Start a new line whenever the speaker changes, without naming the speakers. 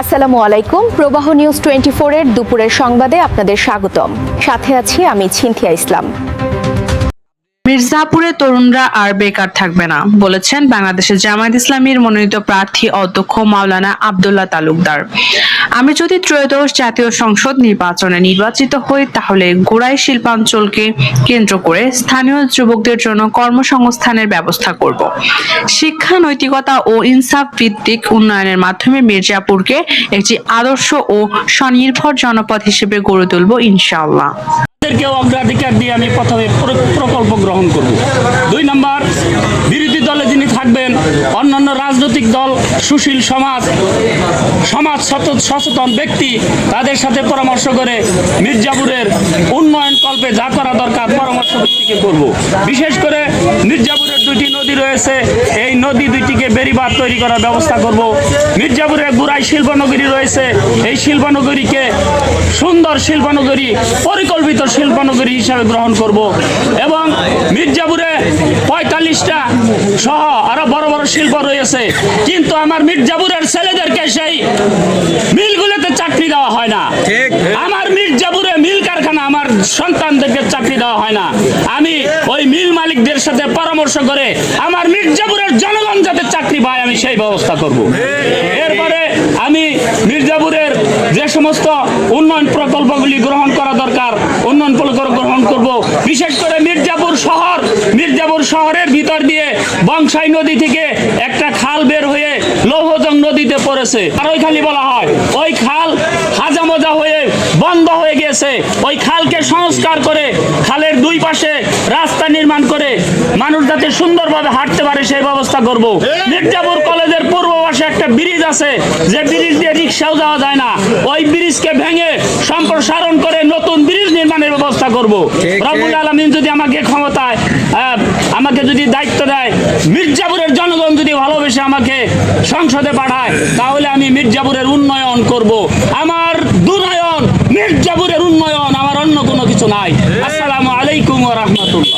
আসসালামু আলাইকুম। প্রবাহ নিউজ 24 এর দুপুরের সংবাদে আপনাদের স্বাগতম। সাথে আছি আমি ছিন্থিয়া ইসলাম।
মির্জাপুরে তরুণরা আর বেকার থাকবে না বলেছেন বাংলাদেশের জামায়াত ইসলামীর মনোনীত প্রার্থী অধ্যক্ষ মাওলানা আব্দুল্লাহ তালুকদার। আমি যদি ত্রয়োদশ জাতীয় সংসদ নির্বাচনে নির্বাচিত হই তাহলে গোড়াই শিল্পাঞ্চলকে কেন্দ্র করে স্থানীয় যুবকদের জন্য কর্মসংস্থানের ব্যবস্থা করব। শিক্ষা, নৈতিকতা ও ইনসাফ ভিত্তিক উন্নয়নের মাধ্যমে মির্জাপুরকে একটি আদর্শ ও স্বনির্ভর জনপদ হিসেবে গড়ে তুলব ইনশাআল্লাহ।
তাদেরকেও অগ্রাধিকার দিয়ে আমি প্রথমে প্রকল্প গ্রহণ করব। 2 নম্বর, বিরোধী দলে যিনি থাকবেন অন্যান্য রাজনৈতিক দল, সুশীল সমাজ সচেতন ব্যক্তি, তাদের সাথে পরামর্শ করে মির্জাপুরের উন্নয়ন কল্পে যা করা দরকার পরামর্শ ভিত্তিকে করব। বিশেষ করে মির্জাপুরের 2টি নদী রয়েছে, এই নদী 2টিকে বেড়িবাঁধ তৈরি করার ব্যবস্থা করব। মির্জাপুরে গুড়াই শিল্পনগরী রয়েছে, এই শিল্পনগরীকে সুন্দর শিল্পনগরী, পরিকল্পিত শিল্পনগরী হিসাবে গ্রহণ করব এবং মির্জাপুরে 45টা সহ আরো বড় বড় শিল্প রয়েছে, কিন্তু আমার মির্জাপুরের ছেলেদেরকে সেই মিলগুলোতে চাকরি দেওয়া হয় না। আমার মির্জাপুরে মিল কারখানা আমার সন্তানদেরকে চাকরি দেওয়া হয় না। আমি ওই মিল মালিকদের সাথে পরামর্শ করে আমার মির্জাপুরের জনগণ যাতে চাকরি পায় আমি সেই ব্যবস্থা করব। এরপরে আমি মির্জাপুরের যে সমস্ত উন্নয়ন প্রকল্পগুলি গ্রহণ করা দরকার উন্নয়ন প্রকল্প গ্রহণ করব। বিশেষ করে মির্জাপুর শহরের ভিতর দিয়ে বংশাই নদী থেকে একটা খাল বের হয়ে লৌহজং নদীতে পড়েছে, আর ওই খালি বলা হয় ওই খাল হাজামজা হয়ে বন্ধ হয়ে গেছে। ওই খালকে সংস্কার করে খালের 2 পাশে রাস্তা নির্মাণ করে মানুষ যাতে সুন্দরভাবে হাঁটতে পারে সেই ব্যবস্থা করব। মির্জাপুর কলেজের পূর্ব পাশে একটা ব্রিজ আছে, যে ব্রিজ দিয়ে রিক্সাও যাওয়া যায় না, ওই ব্রিজকে ভেঙে সম্প্রসারণ করে নতুন ব্রিজ নির্মাণের ব্যবস্থা করব। রব্বুল আলামিন যদি আমাকে ক্ষমতায় আমাকে যদি দায়িত্ব দেয়, মির্জাপুরের জনগণ যদি ভালোবেসে আমাকে সংসদে পাঠায়, তাহলে আমি মির্জাপুরের উন্নয়ন করব। আমার দুনয়ন মির্জাপুরের উন্নয়ন, আমার অন্য কোনো কিছু নাই। আসসালামু আলাইকুম ওয়া রাহমাতুল্লাহ।